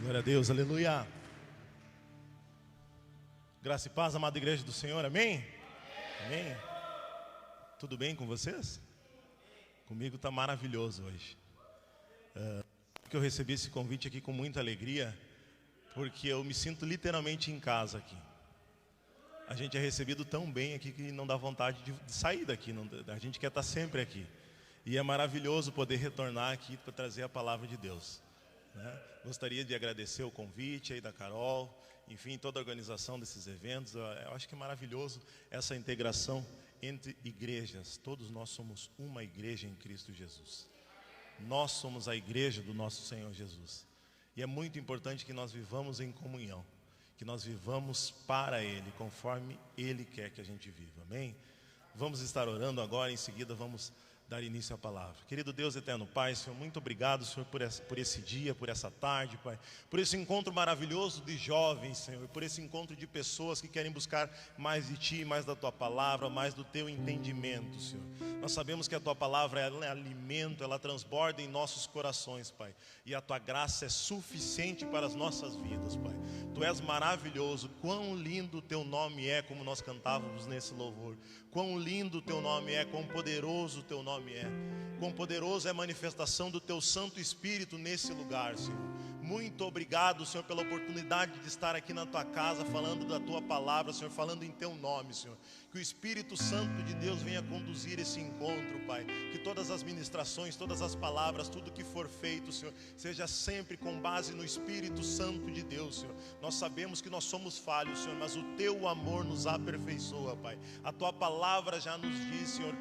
Glória a Deus, aleluia. Graça e paz, amada igreja do Senhor, amém? Amém? Tudo bem com vocês? Comigo está maravilhoso hoje. Eu recebi esse convite aqui com muita alegria, porque eu me sinto literalmente em casa aqui. A gente é recebido tão bem aqui que não dá vontade de sair daqui, a gente quer estar sempre aqui. E é maravilhoso poder retornar aqui para trazer a palavra de Deus. Gostaria de agradecer o convite aí da Carol, enfim, toda a organização desses eventos. Eu acho que é maravilhoso essa integração entre igrejas. Todos nós somos uma igreja em Cristo Jesus. Nós somos a igreja do nosso Senhor Jesus. E é muito importante que nós vivamos em comunhão, que nós vivamos para Ele, conforme Ele quer que a gente viva, amém? Vamos estar orando agora, em seguida vamos dar início à palavra. Querido Deus eterno Pai, Senhor, muito obrigado, Senhor, por esse dia, por essa tarde, Pai, por esse encontro maravilhoso de jovens, Senhor, por esse encontro de pessoas que querem buscar mais de Ti, mais da Tua palavra, mais do Teu entendimento, Senhor. Nós sabemos que a Tua palavra ela é alimento, ela transborda em nossos corações, Pai, e a Tua graça é suficiente para as nossas vidas, Pai. Tu és maravilhoso, quão lindo o Teu nome é, como nós cantávamos nesse louvor. Quão lindo o Teu nome é, quão poderoso o Teu nome é. Quão poderoso é a manifestação do Teu Santo Espírito nesse lugar, Senhor. Muito obrigado, Senhor, pela oportunidade de estar aqui na Tua casa, falando da Tua palavra, Senhor, falando em Teu nome, Senhor. Que o Espírito Santo de Deus venha conduzir esse encontro, Pai. Que todas as ministrações, todas as palavras, tudo que for feito, Senhor, seja sempre com base no Espírito Santo de Deus, Senhor. Nós sabemos que nós somos falhos, Senhor, mas o Teu amor nos aperfeiçoa, Pai. A Tua palavra já nos diz, Senhor,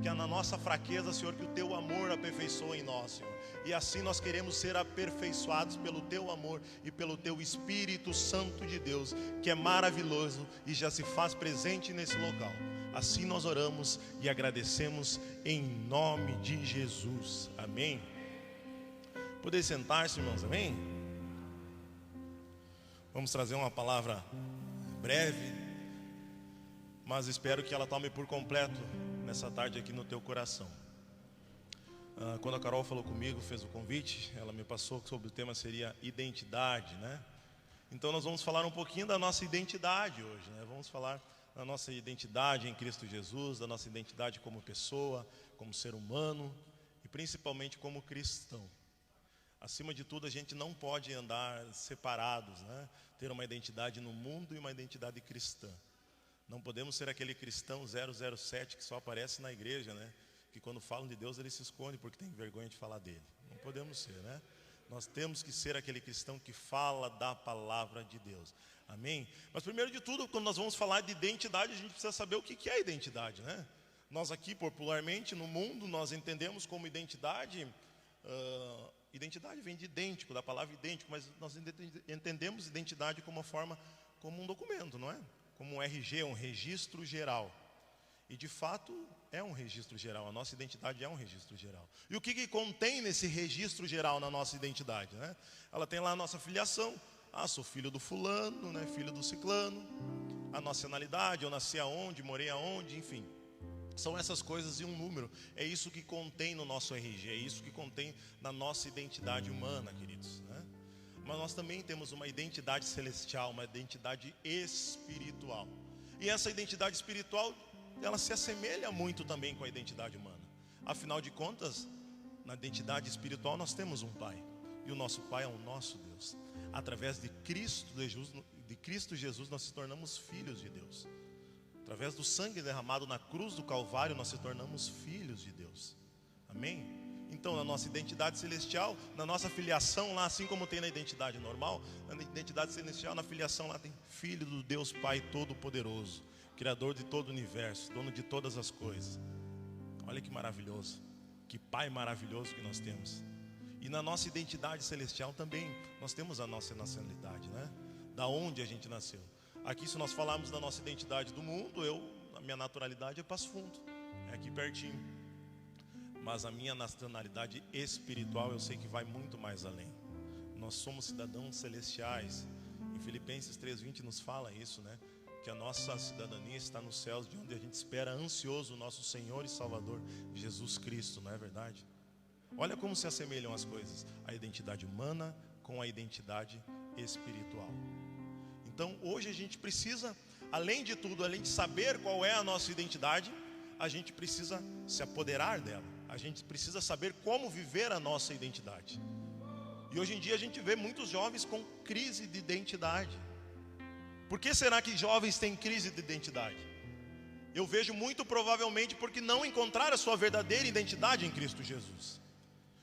que é na nossa fraqueza, Senhor, que o Teu amor aperfeiçoa em nós, Senhor. E assim nós queremos ser aperfeiçoados pelo Teu amor e pelo Teu Espírito Santo de Deus, que é maravilhoso e já se faz presente nesse local. Assim nós oramos e agradecemos em nome de Jesus, amém? Poder sentar-se, irmãos, amém? Vamos trazer uma palavra breve, mas espero que ela tome por completo nessa tarde aqui no teu coração. Quando a Carol falou comigo, fez o convite, ela me passou sobre o tema seria identidade, né? Então nós vamos falar um pouquinho da nossa identidade hoje, né? Vamos falar da nossa identidade em Cristo Jesus, da nossa identidade como pessoa, como ser humano e principalmente como cristão. Acima de tudo, a gente não pode andar separados, né? Ter uma identidade no mundo e uma identidade cristã. Não podemos ser aquele cristão 007 que só aparece na igreja, né? Que quando falam de Deus ele se esconde porque tem vergonha de falar dele. Não podemos ser, né? Nós temos que ser aquele cristão que fala da palavra de Deus, amém? Mas primeiro de tudo, quando nós vamos falar de identidade, a gente precisa saber o que é identidade, né? Nós aqui popularmente no mundo, nós entendemos como identidade, identidade vem de idêntico, da palavra idêntico, mas nós entendemos identidade como uma forma, como um documento, não é? Como um RG, um registro geral. E de fato é um registro geral, a nossa identidade é um registro geral. E o que contém nesse registro geral na nossa identidade, né? Ela tem lá a nossa filiação, sou filho do fulano, né? Filho do ciclano, a nacionalidade, eu nasci aonde, morei aonde, enfim. São essas coisas e um número, é isso que contém no nosso RG, é isso que contém na nossa identidade humana, queridos, né? Mas nós também temos uma identidade celestial, uma identidade espiritual. E essa identidade espiritual, ela se assemelha muito também com a identidade humana. Afinal de contas, na identidade espiritual nós temos um Pai. E o nosso Pai é o nosso Deus. Através de Cristo Jesus nós se tornamos filhos de Deus. Através do sangue derramado na cruz do Calvário nós se tornamos filhos de Deus. Amém? Então na nossa identidade celestial, na nossa filiação lá, assim como tem na identidade normal, na identidade celestial, na filiação lá tem Filho do Deus Pai Todo-Poderoso, Criador de todo o universo, dono de todas as coisas. Olha que maravilhoso, que Pai maravilhoso que nós temos. E na nossa identidade celestial também, nós temos a nossa nacionalidade, né? Da onde a gente nasceu. Aqui se nós falarmos da nossa identidade do mundo, a minha naturalidade é Passo Fundo, é aqui pertinho. Mas a minha nacionalidade espiritual eu sei que vai muito mais além. Nós somos cidadãos celestiais. Em Filipenses 3:20 nos fala isso, né? Que a nossa cidadania está nos céus, de onde a gente espera ansioso o nosso Senhor e Salvador Jesus Cristo, não é verdade? Olha como se assemelham as coisas, a identidade humana com a identidade espiritual. Então hoje a gente precisa, além de tudo, além de saber qual é a nossa identidade, a gente precisa se apoderar dela. A gente precisa saber como viver a nossa identidade. E hoje em dia a gente vê muitos jovens com crise de identidade. Por que será que jovens têm crise de identidade? Eu vejo muito provavelmente porque não encontraram a sua verdadeira identidade em Cristo Jesus.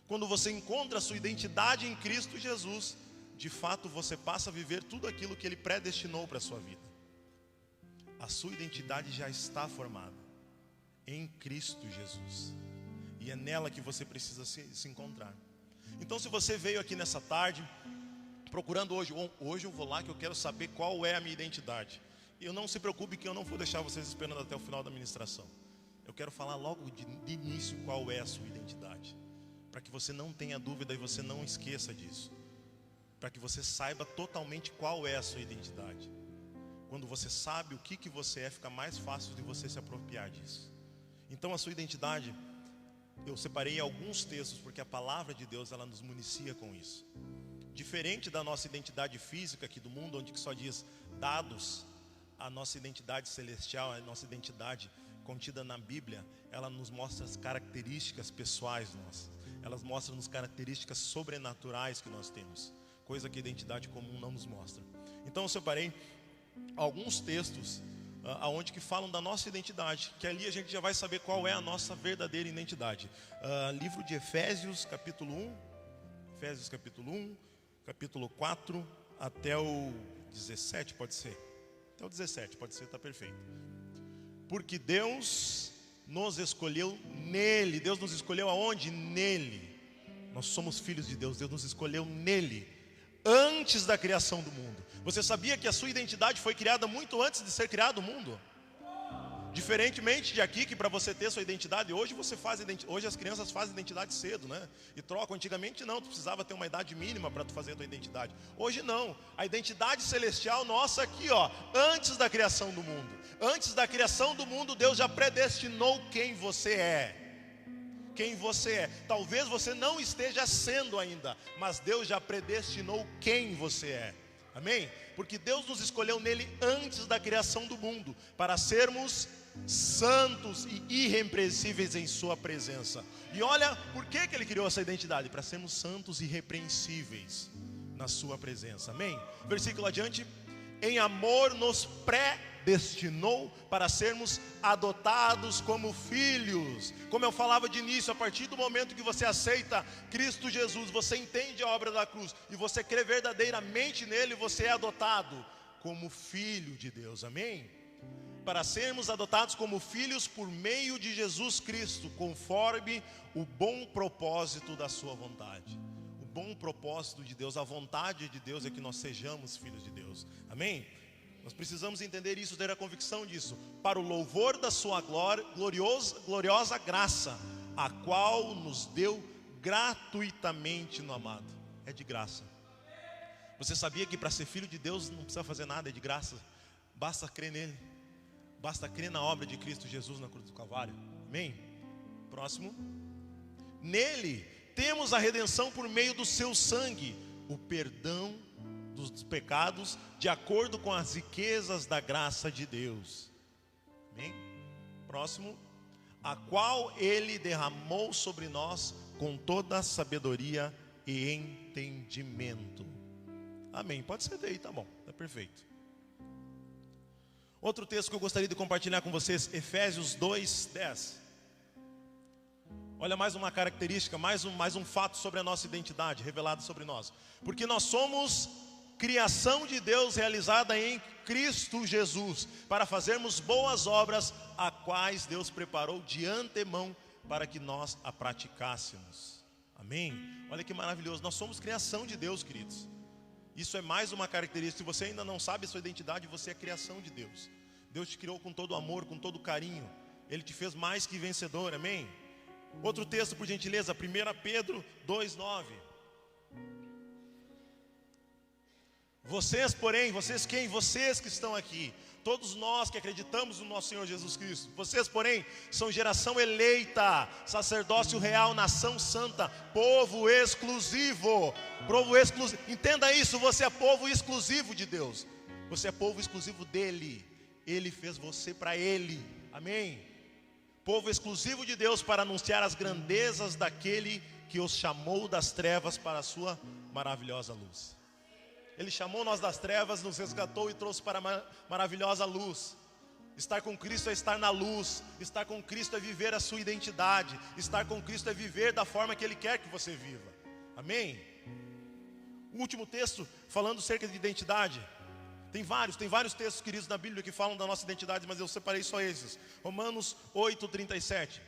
Quando você encontra a sua identidade em Cristo Jesus, de fato você passa a viver tudo aquilo que Ele predestinou para a sua vida. A sua identidade já está formada em Cristo Jesus. E é nela que você precisa se encontrar. Então se você veio aqui nessa tarde, procurando hoje eu vou lá que eu quero saber qual é a minha identidade. E não se preocupe que eu não vou deixar vocês esperando até o final da ministração. Eu quero falar logo de início qual é a sua identidade. Para que você não tenha dúvida e você não esqueça disso. Para que você saiba totalmente qual é a sua identidade. Quando você sabe o que você é, fica mais fácil de você se apropriar disso. Então a sua identidade, eu separei alguns textos, porque a palavra de Deus, ela nos municia com isso. Diferente da nossa identidade física aqui do mundo, onde só diz dados, a nossa identidade celestial, a nossa identidade contida na Bíblia, ela nos mostra as características pessoais nossas. Elas mostram-nos características sobrenaturais que nós temos, coisa que a identidade comum não nos mostra. Então eu separei alguns textos aonde que falam da nossa identidade, que ali a gente já vai saber qual é a nossa verdadeira identidade. Livro de Efésios, capítulo 1, Efésios capítulo 1, capítulo 4 até o 17, pode ser? Até o 17, pode ser, está perfeito. Porque Deus nos escolheu nele. Deus nos escolheu aonde? Nele. Nós somos filhos de Deus. Deus nos escolheu nele, antes da criação do mundo. Você sabia que a sua identidade foi criada muito antes de ser criado o mundo? Diferentemente de aqui, que para você ter sua identidade, hoje as crianças fazem identidade cedo, né? E trocam. Antigamente não, tu precisava ter uma idade mínima para tu fazer a tua identidade. Hoje não, a identidade celestial nossa aqui, ó, antes da criação do mundo. Antes da criação do mundo, Deus já predestinou quem você é. Quem você é. Talvez você não esteja sendo ainda, mas Deus já predestinou quem você é. Amém? Porque Deus nos escolheu nele antes da criação do mundo, para sermos santos e irrepreensíveis em sua presença. E olha, por que Ele criou essa identidade? Para sermos santos e irrepreensíveis na sua presença. Amém? Versículo adiante. Em amor nos predestinou para sermos adotados como filhos. Como eu falava de início, a partir do momento que você aceita Cristo Jesus, você entende a obra da cruz e você crê verdadeiramente nele, você é adotado como filho de Deus. Amém? Para sermos adotados como filhos por meio de Jesus Cristo, conforme o bom propósito da sua vontade. O bom propósito de Deus, a vontade de Deus é que nós sejamos filhos de Deus. Amém? Nós precisamos entender isso, ter a convicção disso. Para o louvor da sua gloriosa graça, a qual nos deu gratuitamente no amado. É de graça. Você sabia que para ser filho de Deus não precisa fazer nada, é de graça. Basta crer nele. Basta crer na obra de Cristo Jesus na cruz do Calvário. Amém? Próximo. Nele temos a redenção por meio do seu sangue, o perdão dos pecados, de acordo com as riquezas da graça de Deus. Amém? Próximo. A qual ele derramou sobre nós com toda a sabedoria e entendimento. Amém? Pode ser daí, tá bom, tá perfeito. Outro texto que eu gostaria de compartilhar com vocês, Efésios 2:10. Olha, mais uma característica, mais um fato sobre a nossa identidade, revelado sobre nós. Porque nós somos criação de Deus realizada em Cristo Jesus, para fazermos boas obras, a quais Deus preparou de antemão para que nós a praticássemos. Amém? Olha que maravilhoso, nós somos criação de Deus, queridos. Isso é mais uma característica. Se você ainda não sabe a sua identidade, você é criação de Deus. Deus te criou com todo amor, com todo carinho. Ele te fez mais que vencedor, amém? Outro texto, por gentileza, 1 Pedro 2:9. Vocês, porém, vocês quem? Vocês que estão aqui, todos nós que acreditamos no nosso Senhor Jesus Cristo. Vocês, porém, são geração eleita, sacerdócio real, nação santa, povo exclusivo. Povo exclusivo. Entenda isso, você é povo exclusivo de Deus. Você é povo exclusivo dele. Ele fez você para ele. Amém? Povo exclusivo de Deus para anunciar as grandezas daquele que os chamou das trevas para a sua maravilhosa luz. Ele chamou nós das trevas, nos resgatou e trouxe para a maravilhosa luz. Estar com Cristo é estar na luz. Estar com Cristo é viver a sua identidade. Estar com Cristo é viver da forma que Ele quer que você viva. Amém? O último texto falando acerca de identidade. Tem vários textos, queridos, na Bíblia que falam da nossa identidade, mas eu separei só esses. Romanos 8:37.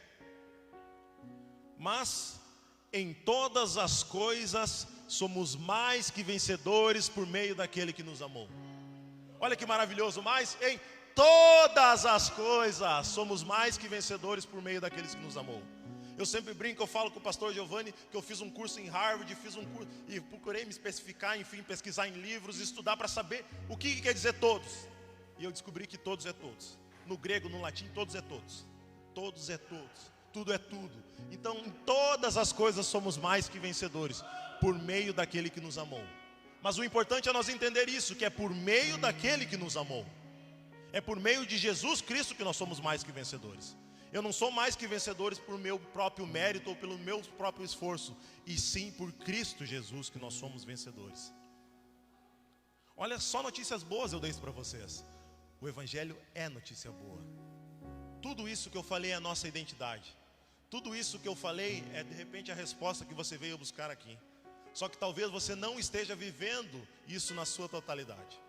Mas em todas as coisas somos mais que vencedores por meio daquele que nos amou. Olha que maravilhoso, mas em todas as coisas somos mais que vencedores por meio daqueles que nos amou. Eu sempre brinco, eu falo com o pastor Giovanni que eu fiz um curso em Harvard, fiz um curso e procurei me especificar, enfim, pesquisar em livros, estudar para saber o que quer dizer todos. E eu descobri que todos é todos. No grego, no latim, todos é todos. Todos é todos. Tudo é tudo. Então, em todas as coisas somos mais que vencedores por meio daquele que nos amou. Mas o importante é nós entender isso, que é por meio daquele que nos amou. É por meio de Jesus Cristo que nós somos mais que vencedores. Eu não sou mais que vencedores por meu próprio mérito ou pelo meu próprio esforço, e sim por Cristo Jesus que nós somos vencedores. Olha só notícias boas eu dei isso para vocês. O Evangelho é notícia boa. Tudo isso que eu falei é a nossa identidade. Tudo isso que eu falei é de repente a resposta que você veio buscar aqui. Só que talvez você não esteja vivendo isso na sua totalidade.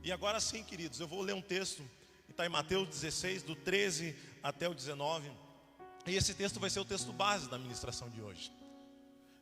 E agora sim, queridos, eu vou ler um texto que está em Mateus 16, do 13 até o 19. E esse texto vai ser o texto base da ministração de hoje.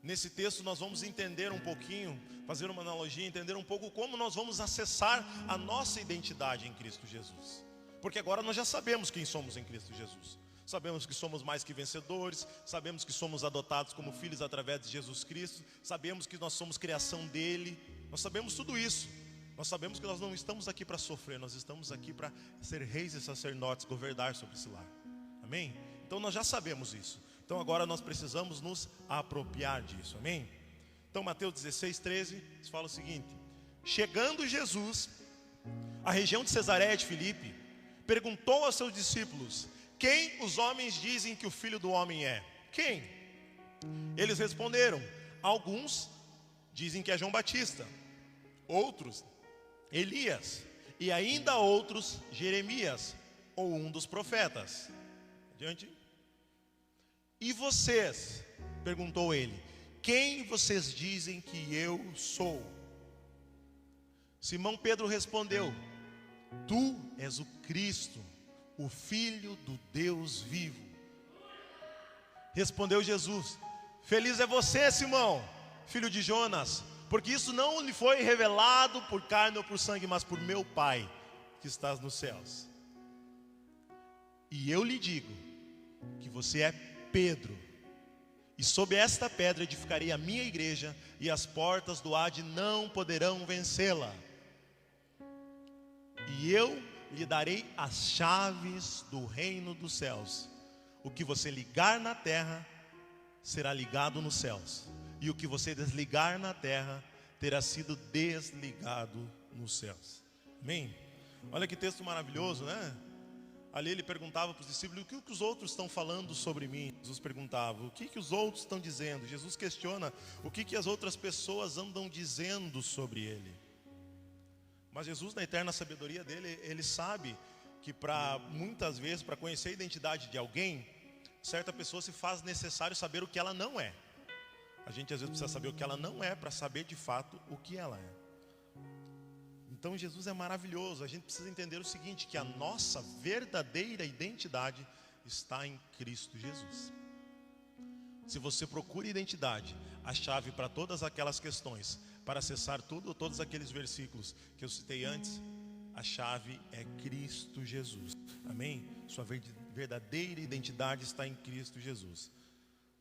Nesse texto nós vamos entender um pouquinho, fazer uma analogia, entender um pouco como nós vamos acessar a nossa identidade em Cristo Jesus. Porque agora nós já sabemos quem somos em Cristo Jesus. Sabemos que somos mais que vencedores, sabemos que somos adotados como filhos através de Jesus Cristo, sabemos que nós somos criação dele, nós sabemos tudo isso. Nós sabemos que nós não estamos aqui para sofrer, nós estamos aqui para ser reis e sacerdotes, governar sobre esse lar. Amém? Então nós já sabemos isso. Então agora nós precisamos nos apropriar disso. Amém? Então Mateus 16, 13 fala o seguinte: chegando Jesus à região de Cesareia de Filipe, perguntou aos seus discípulos: quem os homens dizem que o Filho do Homem é? Quem? Eles responderam: alguns dizem que é João Batista, outros Elias, e ainda outros Jeremias, ou um dos profetas. Adiante. E vocês? Perguntou ele: quem vocês dizem que eu sou? Simão Pedro respondeu: tu és o Cristo, o Filho do Deus vivo. Respondeu Jesus: feliz é você, Simão, filho de Jonas, porque isso não lhe foi revelado por carne ou por sangue, mas por meu Pai que estás nos céus. E eu lhe digo que você é Pedro, e sobre esta pedra edificarei a minha igreja, e as portas do Hade não poderão vencê-la. E eu lhe darei as chaves do reino dos céus. O que você ligar na terra será ligado nos céus, e o que você desligar na terra terá sido desligado nos céus. Amém? Olha que texto maravilhoso, né? Ali ele perguntava para os discípulos: o que os outros estão falando sobre mim? Jesus perguntava: o que os outros estão dizendo? Jesus questiona o que as outras pessoas andam dizendo sobre ele. Mas Jesus, na eterna sabedoria dele, ele sabe que muitas vezes, para conhecer a identidade de alguém, certa pessoa se faz necessário saber o que ela não é. A gente às vezes precisa saber o que ela não é para saber de fato o que ela é. Então Jesus é maravilhoso. A gente precisa entender o seguinte, que a nossa verdadeira identidade está em Cristo Jesus. Se você procura identidade, a chave para todas aquelas questões, para acessar todos aqueles versículos que eu citei antes, a chave é Cristo Jesus. Amém? Sua verdadeira identidade está em Cristo Jesus,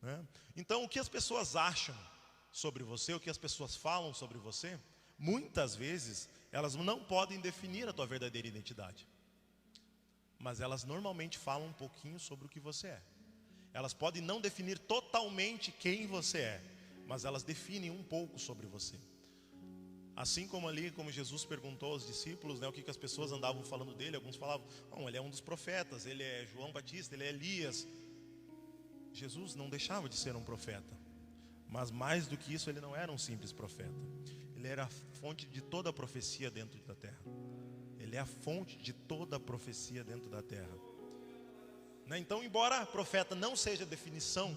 né? Então, o que as pessoas acham sobre você, o que as pessoas falam sobre você, muitas vezes elas não podem definir a tua verdadeira identidade, mas elas normalmente falam um pouquinho sobre o que você é. Elas podem não definir totalmente quem você é, mas elas definem um pouco sobre você. Assim como ali, como Jesus perguntou aos discípulos, né, o que as pessoas andavam falando dele. Alguns falavam, não, ele é um dos profetas, ele é João Batista, ele é Elias. Jesus não deixava de ser um profeta, mas mais do que isso, ele não era um simples profeta. Ele era a fonte de toda a profecia dentro da terra. Ele é a fonte de toda a profecia dentro da terra. Né? Então, embora profeta não seja a definição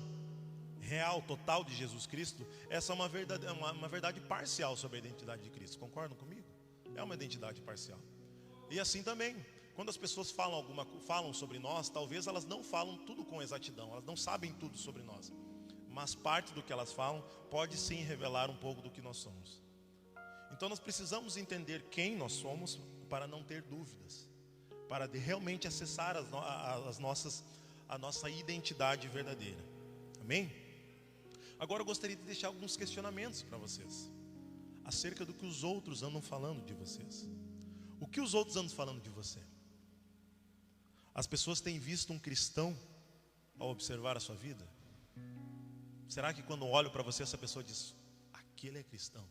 real, total de Jesus Cristo, essa é uma verdade parcial sobre a identidade de Cristo. Concordam comigo? É uma identidade parcial. E assim também, quando as pessoas falam sobre nós, talvez elas não falam tudo com exatidão, elas não sabem tudo sobre nós, mas parte do que elas falam pode sim revelar um pouco do que nós somos. Então nós precisamos entender quem nós somos para não ter dúvidas, para realmente acessar a nossa identidade verdadeira. Amém? Agora eu gostaria de deixar alguns questionamentos para vocês acerca do que os outros andam falando de vocês. O que os outros andam falando de você? As pessoas têm visto um cristão ao observar a sua vida? Será que quando olho para você, essa pessoa diz, aquele é cristão?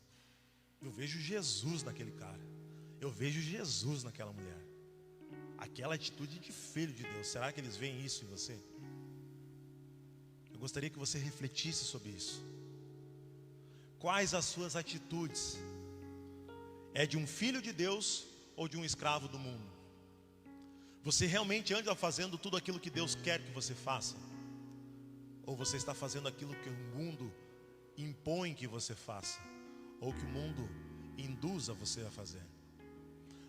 Eu vejo Jesus naquele cara, eu vejo Jesus naquela mulher, aquela atitude de filho de Deus. Será que eles veem isso em você? Eu gostaria que você refletisse sobre isso. Quais as suas atitudes? É de um filho de Deus ou de um escravo do mundo? Você realmente anda fazendo tudo aquilo que Deus quer que você faça? Ou você está fazendo aquilo que o mundo impõe que você faça? Ou que o mundo induza você a fazer?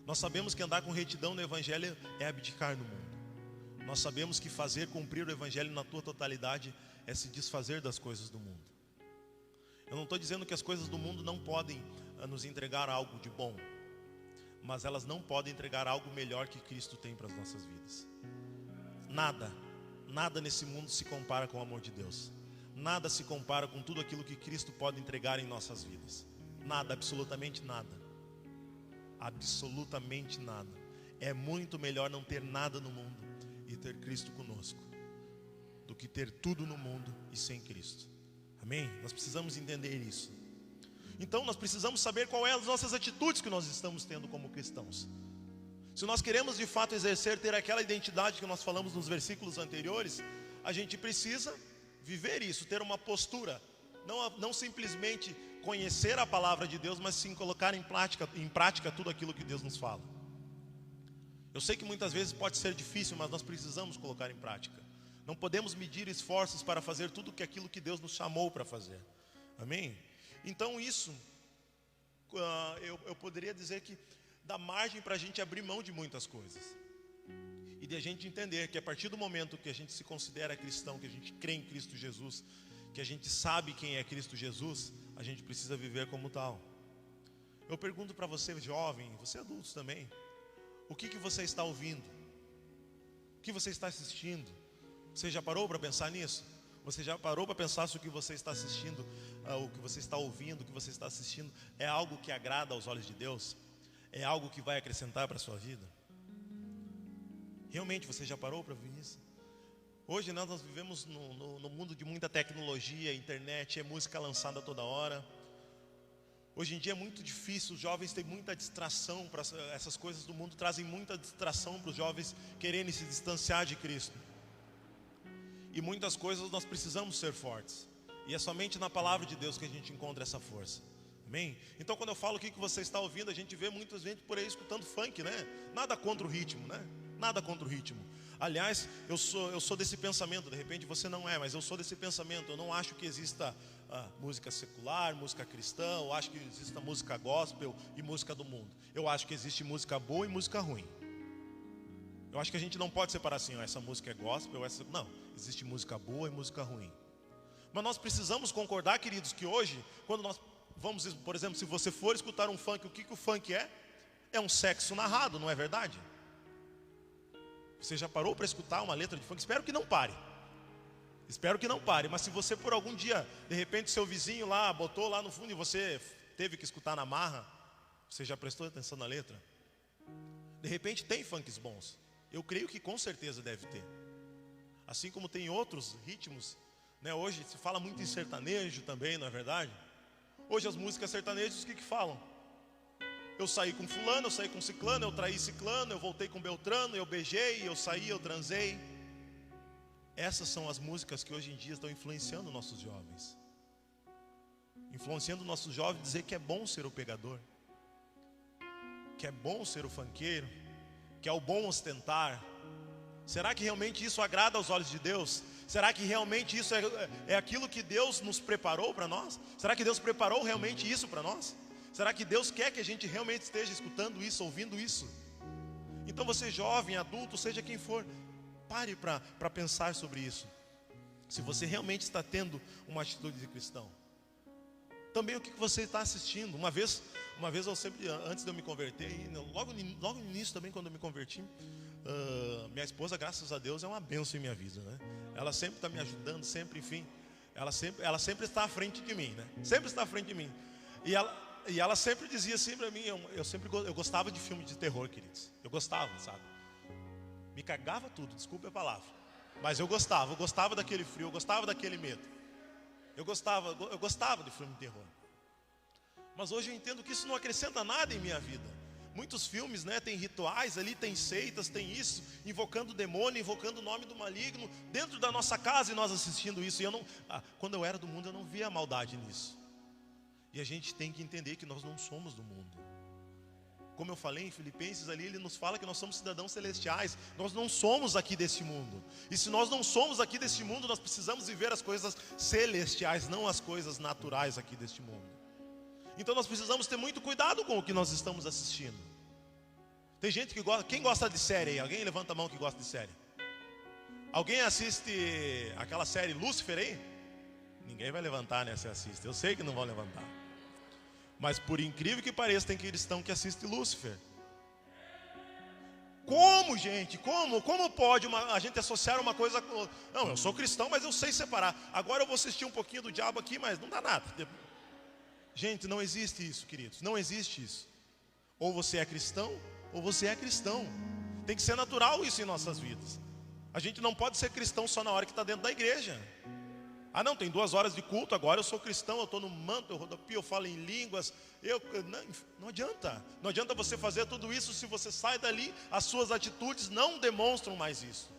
Nós sabemos que andar com retidão no Evangelho é abdicar do mundo. Nós sabemos que fazer cumprir o Evangelho na tua totalidade é se desfazer das coisas do mundo. Eu não estou dizendo que as coisas do mundo não podem nos entregar algo de bom, mas elas não podem entregar algo melhor que Cristo tem para as nossas vidas. Nada nesse mundo se compara com o amor de Deus. Nada se compara com tudo aquilo que Cristo pode entregar em nossas vidas. Nada, absolutamente nada. Absolutamente nada. É muito melhor não ter nada no mundo e ter Cristo conosco, do que ter tudo no mundo e sem Cristo. Amém? Nós precisamos entender isso. Então nós precisamos saber qual é as nossas atitudes que nós estamos tendo como cristãos. Se nós queremos de fato ter aquela identidade que nós falamos nos versículos anteriores, a gente precisa viver isso, ter uma postura, não simplesmente conhecer a palavra de Deus, mas sim colocar em prática tudo aquilo que Deus nos fala. Eu sei que muitas vezes pode ser difícil, mas nós precisamos colocar em prática. Não podemos medir esforços para fazer tudo aquilo que Deus nos chamou para fazer. Amém? Então isso, eu poderia dizer que dá margem para a gente abrir mão de muitas coisas. E de a gente entender que a partir do momento que a gente se considera cristão, que a gente crê em Cristo Jesus, que a gente sabe quem é Cristo Jesus, a gente precisa viver como tal. Eu pergunto para você jovem, você adulto também, o que você está ouvindo? O que você está assistindo? Você já parou para pensar nisso? Você já parou para pensar se o que você está assistindo, o que você está ouvindo, o que você está assistindo é algo que agrada aos olhos de Deus? É algo que vai acrescentar para a sua vida? Realmente você já parou para ver isso? Hoje nós vivemos no mundo de muita tecnologia, internet, é música lançada toda hora. Hoje em dia é muito difícil, os jovens têm muita distração, essas coisas do mundo trazem muita distração para os jovens quererem se distanciar de Cristo. E muitas coisas nós precisamos ser fortes, e é somente na palavra de Deus que a gente encontra essa força. Amém? Então quando eu falo o que você está ouvindo, a gente vê muita gente por aí escutando funk, né? Nada contra o ritmo, né? Nada contra o ritmo. Aliás, eu sou desse pensamento, de repente você não é, mas eu sou desse pensamento. Eu não acho que exista música secular, música cristã, eu acho que exista música gospel e música do mundo. Eu acho que existe música boa e música ruim. Eu acho que a gente não pode separar assim, essa música é gospel, não, existe música boa e música ruim. Mas nós precisamos concordar, queridos, que hoje, quando nós vamos, por exemplo, se você for escutar um funk, o que o funk é? É um sexo narrado, não é verdade? Você já parou para escutar uma letra de funk? Espero que não pare. Espero que não pare, mas se você por algum dia, de repente seu vizinho lá, botou lá no fundo e você teve que escutar na marra, Você já prestou atenção na letra? De repente tem funks bons. Eu creio que com certeza deve ter. Assim como tem outros ritmos, né? Hoje se fala muito em sertanejo também, não é verdade? Hoje as músicas sertanejas, o que falam? Eu saí com fulano, eu saí com ciclano, eu traí ciclano, eu voltei com beltrano, eu beijei, eu saí, eu transei. Essas são as músicas que hoje em dia estão influenciando nossos jovens. Influenciando nossos jovens a dizer que é bom ser o pegador, que é bom ser o funkeiro, que é o bom ostentar. Será que realmente isso agrada aos olhos de Deus? Será que realmente isso é aquilo que Deus nos preparou para nós? Será que Deus preparou realmente isso para nós? Será que Deus quer que a gente realmente esteja escutando isso, ouvindo isso? Então você jovem, adulto, seja quem for, pare para pensar sobre isso. Se você realmente está tendo uma atitude de cristão. Também o que você está assistindo. Uma vez eu sempre, antes de eu me converter, logo no início também quando eu me converti, minha esposa, graças a Deus, é uma bênção em minha vida, né? Ela sempre está me ajudando, sempre, enfim. Ela sempre está à frente de mim, né? Sempre está à frente de mim. E ela sempre dizia assim para mim, eu gostava de filme de terror, queridos. Eu gostava, sabe? Me cagava tudo, desculpe a palavra. Mas eu gostava daquele frio, eu gostava daquele medo. Eu gostava de filme de terror. Mas hoje eu entendo que isso não acrescenta nada em minha vida. Muitos filmes, né, tem rituais ali, tem seitas, tem isso, invocando o demônio, invocando o nome do maligno, dentro da nossa casa e nós assistindo isso. E quando eu era do mundo, eu não via maldade nisso. E a gente tem que entender que nós não somos do mundo. Como eu falei em Filipenses ali, ele nos fala que nós somos cidadãos celestiais. Nós não somos aqui desse mundo. E se nós não somos aqui desse mundo, nós precisamos viver as coisas celestiais, não as coisas naturais aqui deste mundo. Então nós precisamos ter muito cuidado com o que nós estamos assistindo. Tem gente que gosta. Quem gosta de série aí? Alguém levanta a mão que gosta de série. Alguém assiste aquela série Lúcifer aí? Ninguém vai levantar, né, se assiste. Eu sei que não vão levantar. Mas por incrível que pareça, tem cristão que assiste Lúcifer. Como, gente? Como pode a gente associar uma coisa com outra? Não, eu sou cristão, mas eu sei separar. Agora eu vou assistir um pouquinho do diabo aqui, mas não dá nada. Gente, não existe isso, queridos. Não existe isso. Ou você é cristão, ou você é cristão. Tem que ser natural isso em nossas vidas. A gente não pode ser cristão só na hora que está dentro da igreja. Ah não, tem 2 horas de culto, agora eu sou cristão, eu estou no manto, eu rodopio, eu falo em línguas. Não adianta. Não adianta você fazer tudo isso se você sai dali, as suas atitudes não demonstram mais isso.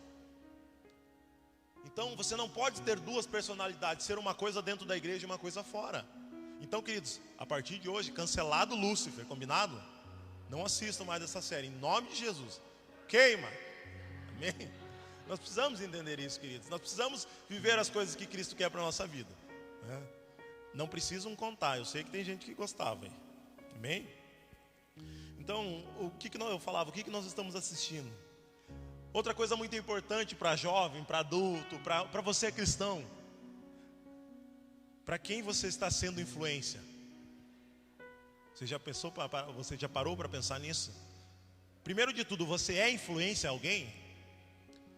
Então você não pode ter 2 personalidades, ser uma coisa dentro da igreja e uma coisa fora. Então, queridos, a partir de hoje, cancelado Lúcifer, combinado? Não assistam mais essa série, em nome de Jesus. Queima. Amém? Nós precisamos entender isso, queridos. Nós precisamos viver as coisas que Cristo quer para a nossa vida, né? Não precisam contar. Eu sei que tem gente que gostava, hein? Amém? Então, eu falava? O que nós estamos assistindo? Outra coisa muito importante para jovem, para adulto, para você cristão. Para quem você está sendo influência? Você já parou para pensar nisso? Primeiro de tudo, você é influência a alguém?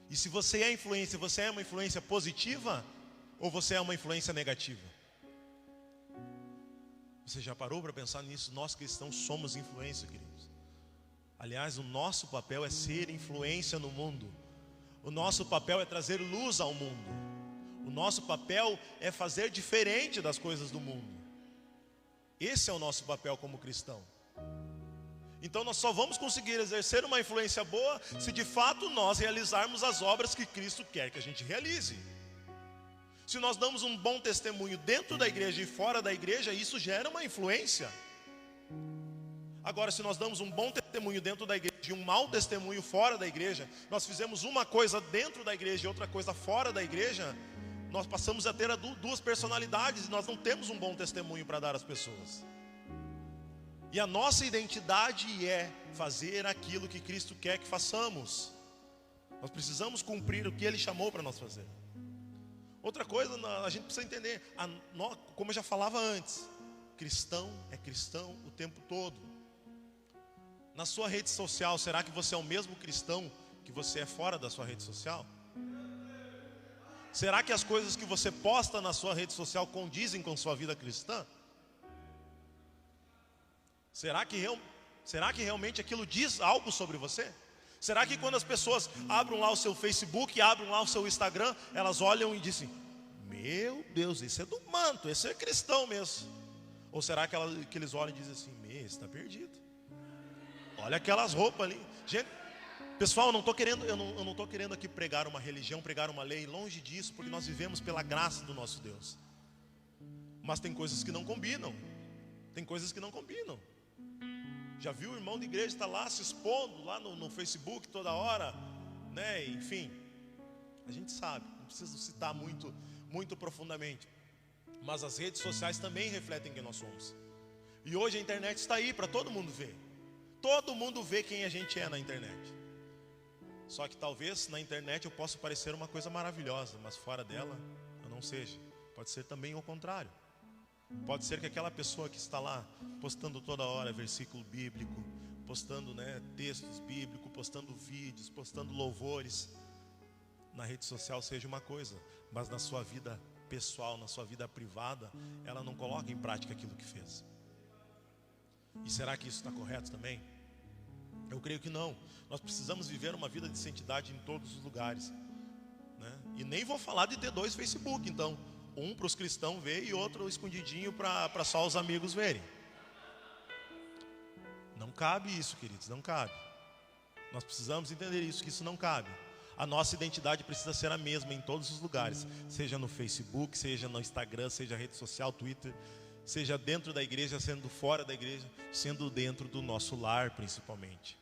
E se você é influência, você é uma influência positiva ou você é uma influência negativa? Você já parou para pensar nisso? Nós cristãos somos influência, queridos. Aliás, o nosso papel é ser influência no mundo. O nosso papel é trazer luz ao mundo. O nosso papel é fazer diferente das coisas do mundo. Esse é o nosso papel como cristão. Então nós só vamos conseguir exercer uma influência boa se de fato nós realizarmos as obras que Cristo quer que a gente realize. Se nós damos um bom testemunho dentro da igreja e fora da igreja, isso gera uma influência. Agora, se nós damos um bom testemunho dentro da igreja e um mau testemunho fora da igreja, nós fizemos uma coisa dentro da igreja e outra coisa fora da igreja, nós passamos a ter 2 personalidades e nós não temos um bom testemunho para dar às pessoas. E a nossa identidade é fazer aquilo que Cristo quer que façamos. Nós precisamos cumprir o que Ele chamou para nós fazer. Outra coisa, a gente precisa entender, como eu já falava antes, cristão é cristão o tempo todo. Na sua rede social, será que você é o mesmo cristão que você é fora da sua rede social? Será que as coisas que você posta na sua rede social condizem com sua vida cristã? Será que realmente aquilo diz algo sobre você? Será que quando as pessoas abrem lá o seu Facebook, abrem lá o seu Instagram, elas olham e dizem: meu Deus, esse é do manto, esse é cristão mesmo? Ou será que eles olham e dizem assim: meu, está perdido, olha aquelas roupas ali. Gente, pessoal, eu não estou querendo aqui pregar uma religião, pregar uma lei, longe disso, porque nós vivemos pela graça do nosso Deus. Mas tem coisas que não combinam. Já viu o irmão de igreja estar lá se expondo lá no Facebook toda hora, né? Enfim, a gente sabe, não preciso citar muito profundamente. Mas as redes sociais também refletem quem nós somos. E hoje a internet está aí para todo mundo ver. Todo mundo vê quem a gente é na internet. Só que talvez na internet eu possa parecer uma coisa maravilhosa, mas fora dela eu não seja. Pode ser também o contrário. Pode ser que aquela pessoa que está lá postando toda hora versículo bíblico, postando, né, textos bíblicos, postando vídeos, postando louvores, na rede social seja uma coisa, mas na sua vida pessoal, na sua vida privada, ela não coloca em prática aquilo que fez. E será que isso está correto também? Eu creio que não. Nós precisamos viver uma vida de santidade em todos os lugares, né? E nem vou falar de ter 2 Facebook, então. Um para os cristãos ver e outro escondidinho para só os amigos verem. Não cabe isso, queridos, não cabe. Nós precisamos entender isso, que isso não cabe. A nossa identidade precisa ser a mesma em todos os lugares. Seja no Facebook, seja no Instagram, seja rede social, Twitter. Seja dentro da igreja, sendo fora da igreja, sendo dentro do nosso lar principalmente.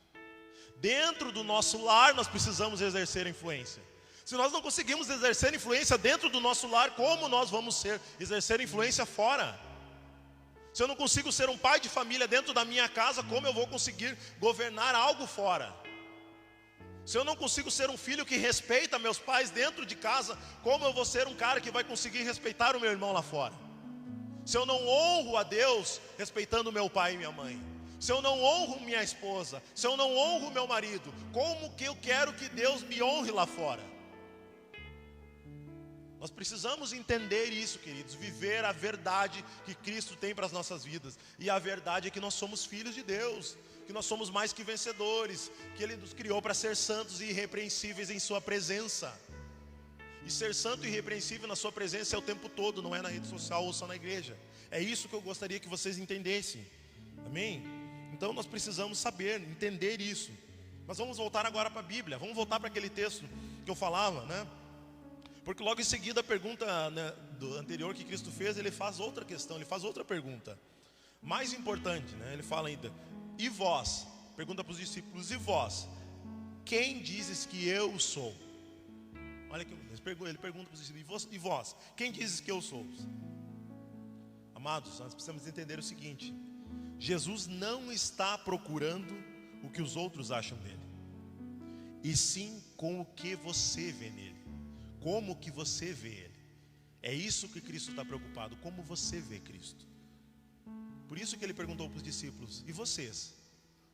Dentro do nosso lar nós precisamos exercer influência. Se nós não conseguimos exercer influência dentro do nosso lar, como nós vamos exercer influência fora? Se eu não consigo ser um pai de família dentro da minha casa, como eu vou conseguir governar algo fora? Se eu não consigo ser um filho que respeita meus pais dentro de casa, como eu vou ser um cara que vai conseguir respeitar o meu irmão lá fora? Se eu não honro a Deus respeitando meu pai e minha mãe, se eu não honro minha esposa, se eu não honro meu marido, como que eu quero que Deus me honre lá fora? Nós precisamos entender isso, queridos, viver a verdade que Cristo tem para as nossas vidas. E a verdade é que nós somos filhos de Deus, que nós somos mais que vencedores, que Ele nos criou para ser santos e irrepreensíveis em sua presença. E ser santo e irrepreensível na sua presença é o tempo todo, não é na rede social ou só na igreja. É isso que eu gostaria que vocês entendessem. Amém? Então nós precisamos saber, entender isso. Mas vamos voltar agora para a Bíblia, vamos voltar para aquele texto que eu falava, né? Porque logo em seguida a pergunta, né, do anterior que Cristo fez, ele faz outra questão, ele faz outra pergunta. Mais importante, né? Ele fala ainda: e vós? Pergunta para os discípulos: e vós? Quem dizes que eu sou? Olha que ele pergunta para os discípulos: e vós? Quem dizes que eu sou? Amados, nós precisamos entender o seguinte: Jesus não está procurando o que os outros acham dele, e sim com o que você vê nele. Como que você vê Ele? É isso que Cristo está preocupado, como você vê Cristo. Por isso que Ele perguntou para os discípulos: e vocês?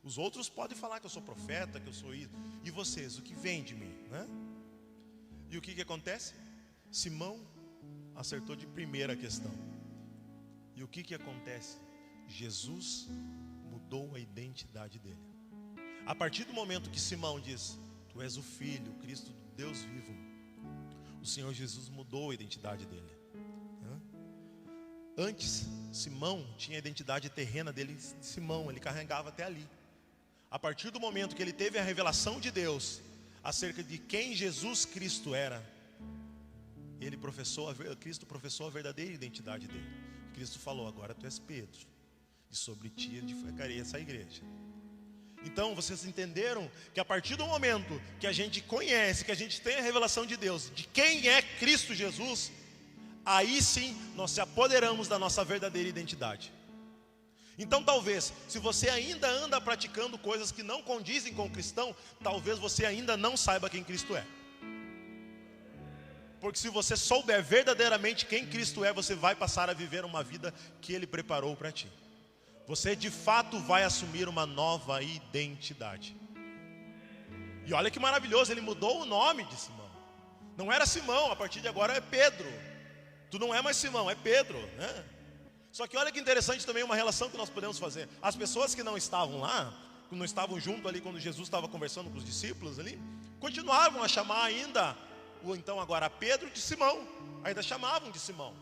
Os outros podem falar que eu sou profeta, que eu sou isso. E vocês, o que vem de mim, né? E o que acontece? Simão acertou de primeira questão. E o que acontece? Jesus mudou a identidade dele. A partir do momento que Simão diz: tu és o Filho, o Cristo do Deus vivo, o Senhor Jesus mudou a identidade dele. Antes, Simão tinha a identidade terrena dele de Simão, ele carregava até ali. A partir do momento que ele teve a revelação de Deus acerca de quem Jesus Cristo era, Cristo professou a verdadeira identidade dele. Cristo falou: agora tu és Pedro, e sobre ti edificarei essa igreja. Então vocês entenderam que a partir do momento que a gente conhece, que a gente tem a revelação de Deus, de quem é Cristo Jesus, aí sim nós se apoderamos da nossa verdadeira identidade. Então talvez, se você ainda anda praticando coisas que não condizem com o cristão, talvez você ainda não saiba quem Cristo é. Porque se você souber verdadeiramente quem Cristo é, você vai passar a viver uma vida que Ele preparou para ti. Você de fato vai assumir uma nova identidade. E olha que maravilhoso, ele mudou o nome de Simão. Não era Simão, a partir de agora é Pedro. Tu não é mais Simão, é Pedro, né? Só que olha que interessante também uma relação que nós podemos fazer. As pessoas que não estavam lá, que não estavam junto ali quando Jesus estava conversando com os discípulos ali, continuavam a chamar ainda, ou então agora Pedro, de Simão. Ainda chamavam de Simão.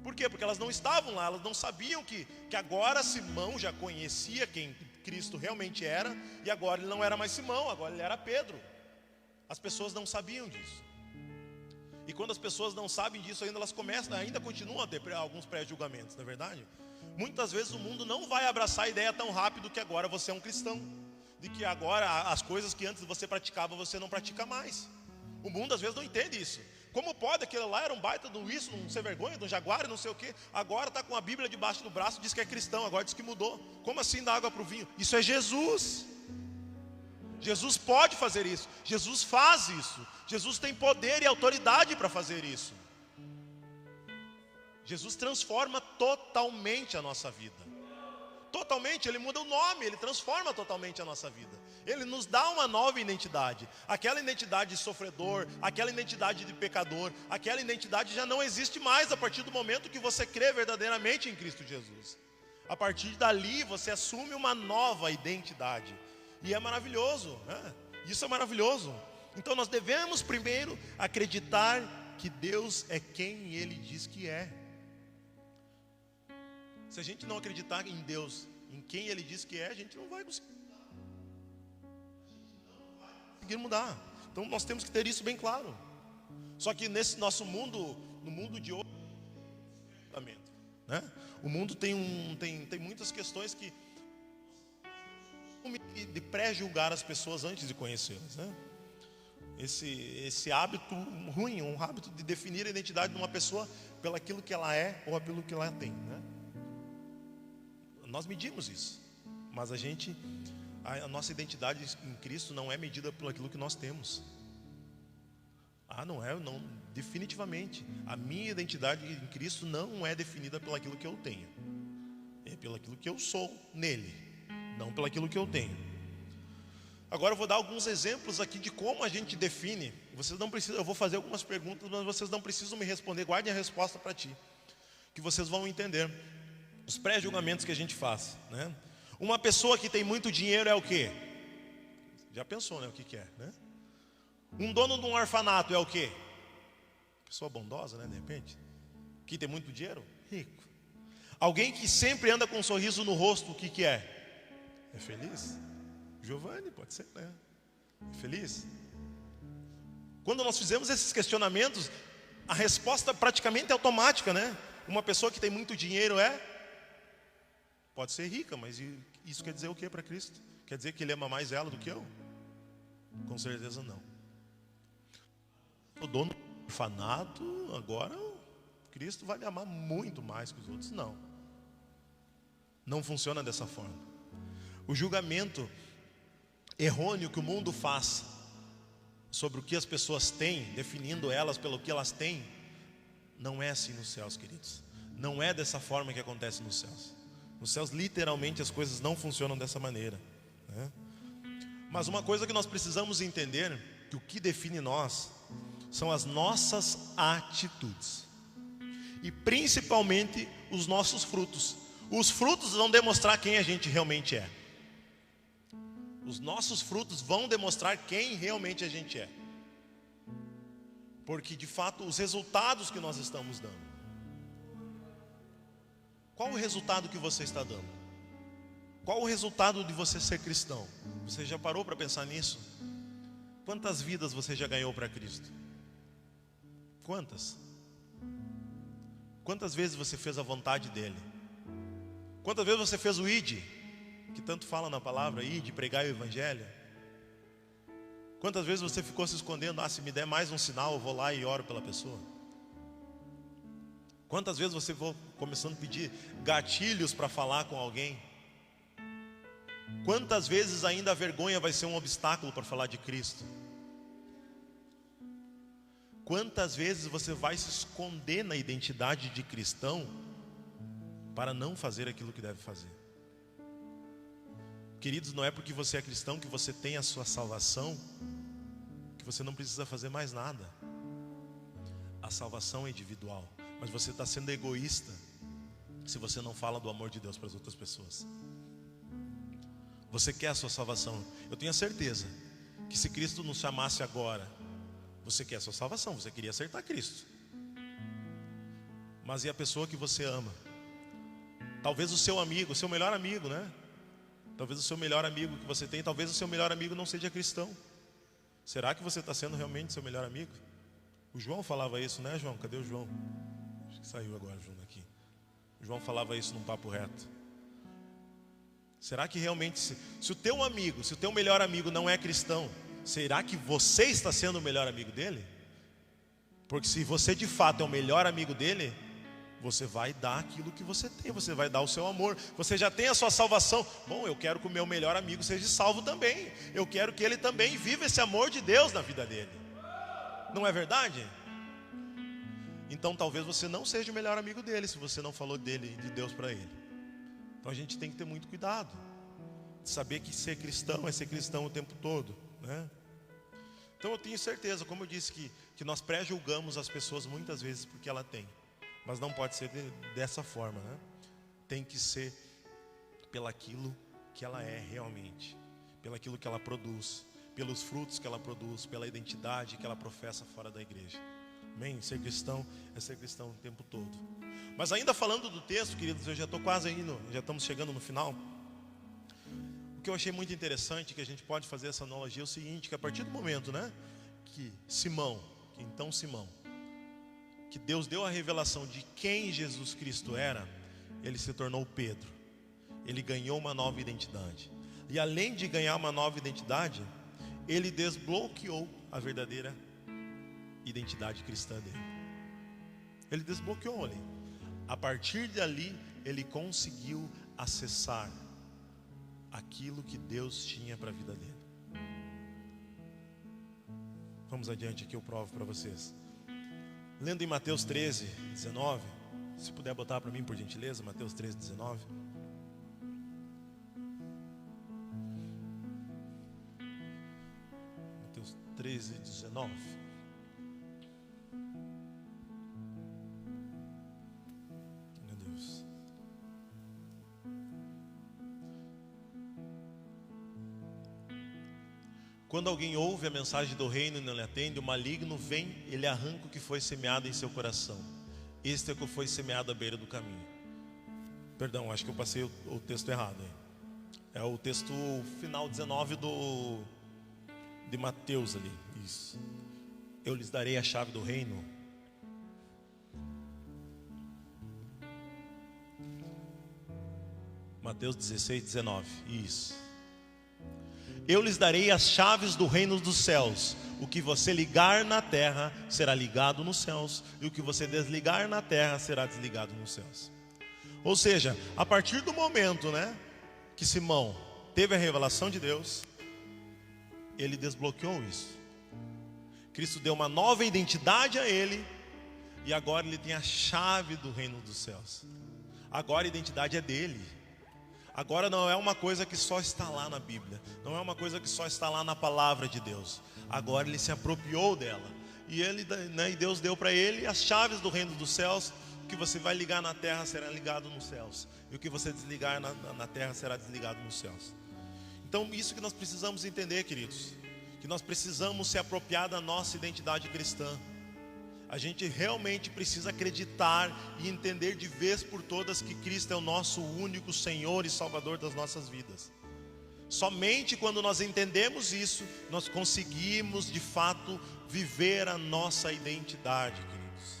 Por quê? Porque elas não estavam lá, elas não sabiam que agora Simão já conhecia quem Cristo realmente era, e agora ele não era mais Simão, agora ele era Pedro. As pessoas não sabiam disso. E quando as pessoas não sabem disso ainda, elas ainda continuam a ter alguns pré-julgamentos, não é verdade? Muitas vezes o mundo não vai abraçar a ideia tão rápido que agora você é um cristão, de que agora as coisas que antes você praticava, você não pratica mais. O mundo às vezes não entende isso. Como pode? Aquele lá era um baita de um isso, um sem vergonha, de um jaguar, não sei o quê. Agora está com a Bíblia debaixo do braço, diz que é cristão, agora diz que mudou. Como assim dá água para o vinho? Isso é Jesus. Jesus pode fazer isso. Jesus faz isso. Jesus tem poder e autoridade para fazer isso. Jesus transforma totalmente a nossa vida. Totalmente, Ele muda o nome, Ele transforma totalmente a nossa vida. Ele nos dá uma nova identidade. Aquela identidade de sofredor, aquela identidade de pecador, aquela identidade já não existe mais a partir do momento que você crê verdadeiramente em Cristo Jesus. A partir dali você assume uma nova identidade. E é maravilhoso, né? Isso é maravilhoso. Então nós devemos primeiro acreditar que Deus é quem Ele diz que é. Se a gente não acreditar em Deus, em quem Ele diz que é, a gente não vai conseguir mudar. Então nós temos que ter isso bem claro. Só que nesse nosso mundo, no mundo de hoje, né? O mundo tem muitas questões que de pré-julgar as pessoas antes de conhecê-las, né? Esse hábito ruim, um hábito de definir a identidade de uma pessoa pelo aquilo que ela é ou pelo que ela tem, né? Nós medimos isso, mas a nossa identidade em Cristo não é medida por aquilo que nós temos. Não, definitivamente. A minha identidade em Cristo não é definida pelo aquilo que eu tenho. É pelo aquilo que eu sou nele, não pelo aquilo que eu tenho. Agora eu vou dar alguns exemplos aqui de como a gente define. Vocês não precisam, eu vou fazer algumas perguntas, mas vocês não precisam me responder. Guardem a resposta para ti, que vocês vão entender os pré-julgamentos que a gente faz, né? Uma pessoa que tem muito dinheiro é o quê? Já pensou, né? O que é, né? Um dono de um orfanato é o quê? Pessoa bondosa, né? De repente. Que tem muito dinheiro? Rico. Alguém que sempre anda com um sorriso no rosto, o que é? É feliz? Giovanni, pode ser, né? É feliz? Quando nós fizemos esses questionamentos, a resposta praticamente é automática, né? Uma pessoa que tem muito dinheiro pode ser rica, mas isso quer dizer o que para Cristo? Quer dizer que Ele ama mais ela do que eu? Com certeza não. O dono do orfanato, agora Cristo vai me amar muito mais que os outros. Não. Não funciona dessa forma. O julgamento errôneo que o mundo faz sobre o que as pessoas têm, definindo elas pelo que elas têm, não é assim nos céus, queridos. Não é dessa forma que acontece nos céus. Nos céus, literalmente, as coisas não funcionam dessa maneira, né? Mas uma coisa que nós precisamos entender, que o que define nós, são as nossas atitudes. E principalmente, os nossos frutos. Os frutos vão demonstrar quem a gente realmente é. Os nossos frutos vão demonstrar quem realmente a gente é. Porque, de fato, os resultados que nós estamos dando. Qual o resultado que você está dando? Qual o resultado de você ser cristão? Você já parou para pensar nisso? Quantas vidas você já ganhou para Cristo? Quantas? Quantas vezes você fez a vontade dEle? Quantas vezes você fez o ID, que tanto fala na palavra, ID, pregar o Evangelho? Quantas vezes você ficou se escondendo? Se me der mais um sinal, eu vou lá e oro pela pessoa. Quantas vezes você foi começando a pedir gatilhos para falar com alguém? Quantas vezes ainda a vergonha vai ser um obstáculo para falar de Cristo? Quantas vezes você vai se esconder na identidade de cristão para não fazer aquilo que deve fazer? Queridos, não é porque você é cristão que você tem a sua salvação, que você não precisa fazer mais nada. A salvação é individual. Mas você está sendo egoísta se você não fala do amor de Deus para as outras pessoas? Você quer a sua salvação? Eu tenho a certeza que se Cristo nos chamasse agora, você quer a sua salvação, você queria acertar Cristo. Mas e a pessoa que você ama? Talvez o seu amigo, o seu melhor amigo, né? Talvez o seu melhor amigo que você tem, talvez o seu melhor amigo não seja cristão. Será que você está sendo realmente seu melhor amigo? O João falava isso, né, João? Cadê o João? Acho que saiu agora, João, aqui. O João falava isso num papo reto. Será que realmente, se o teu amigo, se o teu melhor amigo não é cristão, será que você está sendo o melhor amigo dele? Porque se você de fato é o melhor amigo dele, você vai dar aquilo que você tem, você vai dar o seu amor. Você já tem a sua salvação. Bom, eu quero que o meu melhor amigo seja salvo também. Eu quero que ele também viva esse amor de Deus na vida dele. Não é verdade? Então talvez você não seja o melhor amigo dele, se você não falou dele, de Deus para ele. Então a gente tem que ter muito cuidado de saber que ser cristão é ser cristão o tempo todo, né? Então eu tenho certeza, como eu disse, que nós pré-julgamos as pessoas muitas vezes porque ela tem. Mas não pode ser dessa forma, né? Tem que ser pelaquilo que ela é realmente, pelaquilo que ela produz, pelos frutos que ela produz, pela identidade que ela professa fora da igreja. Amém? Ser cristão é ser cristão o tempo todo. Mas ainda falando do texto, queridos, eu já estou quase indo, já estamos chegando no final. O que eu achei muito interessante, que a gente pode fazer essa analogia, é o seguinte, que a partir do momento, né, que Simão, que Deus deu a revelação de quem Jesus Cristo era, ele se tornou Pedro. Ele ganhou uma nova identidade. E além de ganhar uma nova identidade, ele desbloqueou a verdadeira identidade cristã dele. Ele desbloqueou ali. A partir dali, ele conseguiu acessar aquilo que Deus tinha para a vida dele. Vamos adiante aqui, eu provo para vocês. Lendo em Mateus 13, 19. Se puder botar para mim, por gentileza, Mateus 13, 19. Mateus 13, 19. Meu Deus. Quando alguém ouve a mensagem do reino e não lhe atende, o maligno vem, ele arranca o que foi semeado em seu coração. Este é o que foi semeado à beira do caminho. Perdão, acho que eu passei o texto errado aí. É o texto final 19 de Mateus ali. Isso. Eu lhes darei a chave do reino. Mateus 16, 19. Isso. Eu lhes darei as chaves do reino dos céus. O que você ligar na terra será ligado nos céus, e o que você desligar na terra será desligado nos céus. Ou seja, a partir do momento, né, que Simão teve a revelação de Deus, ele desbloqueou isso. Cristo deu uma nova identidade a ele, e agora ele tem a chave do reino dos céus. Agora a identidade é dele. Agora não é uma coisa que só está lá na Bíblia, não é uma coisa que só está lá na palavra de Deus. Agora ele se apropriou dela, e Deus deu para ele as chaves do reino dos céus. O que você vai ligar na terra será ligado nos céus, e o que você desligar na terra será desligado nos céus. Então isso que nós precisamos entender, queridos, que nós precisamos se apropriar da nossa identidade cristã. A gente realmente precisa acreditar e entender de vez por todas que Cristo é o nosso único Senhor e Salvador das nossas vidas. Somente quando nós entendemos isso, nós conseguimos de fato viver a nossa identidade, queridos.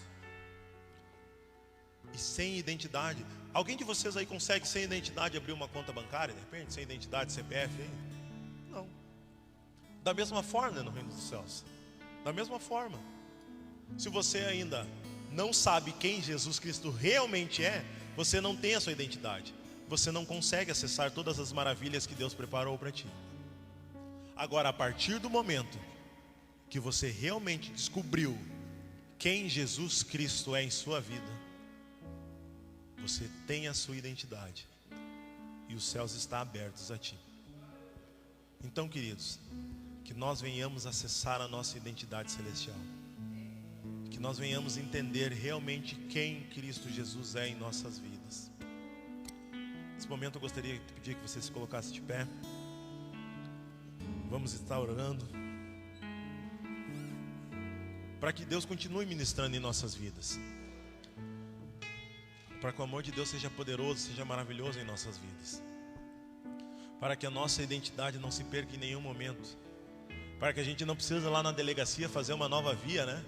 E sem identidade, alguém de vocês aí consegue sem identidade abrir uma conta bancária, de repente, sem identidade CPF aí? Não. Da mesma forma, né, no reino dos céus. Da mesma forma. Se você ainda não sabe quem Jesus Cristo realmente é, você não tem a sua identidade. Você não consegue acessar todas as maravilhas que Deus preparou para ti. Agora, a partir do momento que você realmente descobriu quem Jesus Cristo é em sua vida, você tem a sua identidade, e os céus estão abertos a ti. Então, queridos, que nós venhamos acessar a nossa identidade celestial, que nós venhamos entender realmente quem Cristo Jesus é em nossas vidas. Nesse momento eu gostaria de pedir que você se colocasse de pé. Vamos estar orando para que Deus continue ministrando em nossas vidas, para que o amor de Deus seja poderoso, seja maravilhoso em nossas vidas, para que a nossa identidade não se perca em nenhum momento, para que a gente não precise ir lá na delegacia fazer uma nova via, né?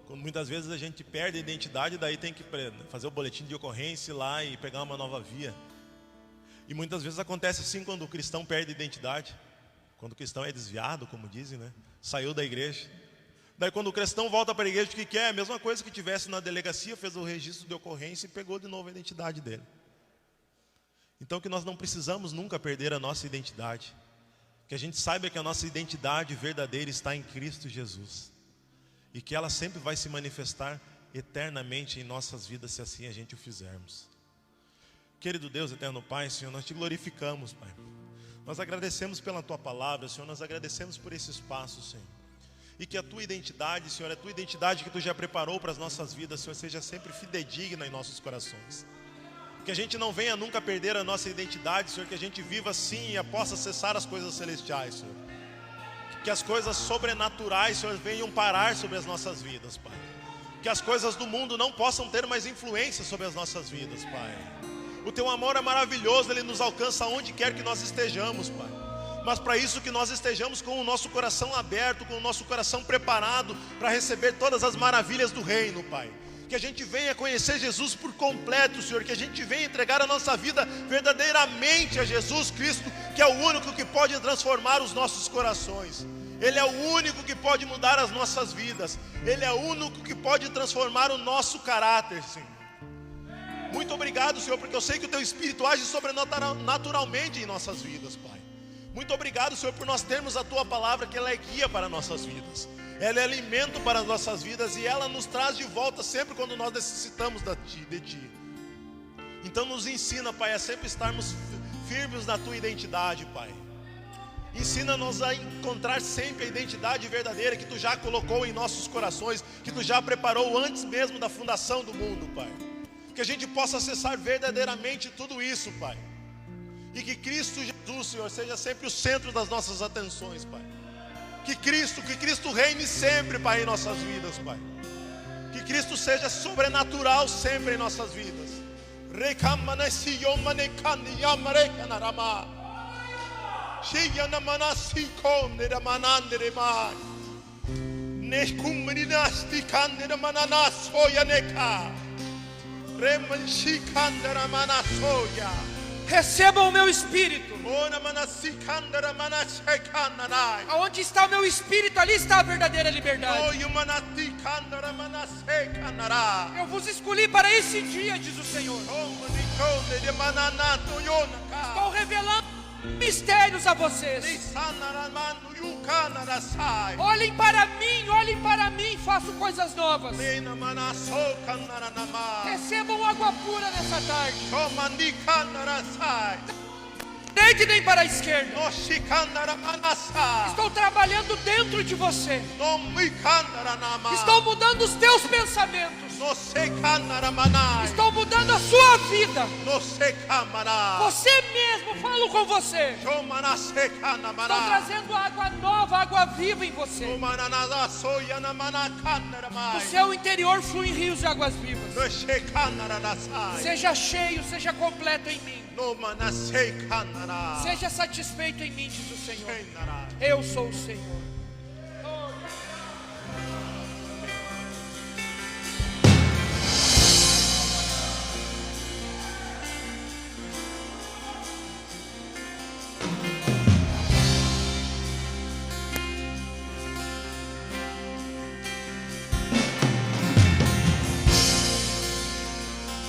Quando muitas vezes a gente perde a identidade, daí tem que fazer o boletim de ocorrência lá e pegar uma nova via. E muitas vezes acontece assim quando o cristão perde a identidade, quando o cristão é desviado, como dizem, né? Saiu da igreja. Daí quando o cristão volta para a igreja, o que quer? É a mesma coisa que tivesse na delegacia, fez o registro de ocorrência e pegou de novo a identidade dele. Então que nós não precisamos nunca perder a nossa identidade. Que a gente saiba que a nossa identidade verdadeira está em Cristo Jesus. E que ela sempre vai se manifestar eternamente em nossas vidas, se assim a gente o fizermos. Querido Deus, eterno Pai, Senhor, nós te glorificamos, Pai. Nós agradecemos pela Tua palavra, Senhor, nós agradecemos por esse espaço, Senhor. E que a Tua identidade, Senhor, a Tua identidade que Tu já preparou para as nossas vidas, Senhor, seja sempre fidedigna em nossos corações. Que a gente não venha nunca perder a nossa identidade, Senhor, que a gente viva sim e possa acessar as coisas celestiais, Senhor. Que as coisas sobrenaturais, Senhor, venham parar sobre as nossas vidas, Pai. Que as coisas do mundo não possam ter mais influência sobre as nossas vidas, Pai. O Teu amor é maravilhoso, Ele nos alcança onde quer que nós estejamos, Pai. Mas para isso que nós estejamos com o nosso coração aberto, com o nosso coração preparado para receber todas as maravilhas do reino, Pai. Que a gente venha conhecer Jesus por completo, Senhor. Que a gente venha entregar a nossa vida verdadeiramente a Jesus Cristo, que é o único que pode transformar os nossos corações. Ele é o único que pode mudar as nossas vidas. Ele é o único que pode transformar o nosso caráter, Senhor. Muito obrigado, Senhor, porque eu sei que o Teu Espírito age sobrenaturalmente em nossas vidas, Pai. Muito obrigado, Senhor, por nós termos a Tua palavra, que ela é guia para nossas vidas. Ela é alimento para as nossas vidas e ela nos traz de volta sempre quando nós necessitamos de Ti. Então nos ensina, Pai, a sempre estarmos firmes na Tua identidade, Pai. Ensina-nos a encontrar sempre a identidade verdadeira que Tu já colocou em nossos corações, que Tu já preparou antes mesmo da fundação do mundo, Pai. Que a gente possa acessar verdadeiramente tudo isso, Pai. E que Cristo Jesus, Senhor, seja sempre o centro das nossas atenções, Pai. Que Cristo reine sempre, Pai, em nossas vidas, Pai. Que Cristo seja sobrenatural sempre em nossas vidas. Receba o meu espírito. Aonde está o meu espírito, ali está a verdadeira liberdade. Eu vos escolhi para esse dia, diz o Senhor. Estou revelando mistérios a vocês. Olhem para mim, faço coisas novas. Recebam água pura nessa tarde. Direita nem para a esquerda. Estou trabalhando dentro de você. Estou mudando os teus pensamentos. Estou mudando a sua vida. Você mesmo, falo com você. Estou trazendo água nova, água viva em você. Do seu interior fluem rios de águas vivas. Seja cheio, seja completo em mim. Seja satisfeito em mim, diz o Senhor. Eu sou o Senhor.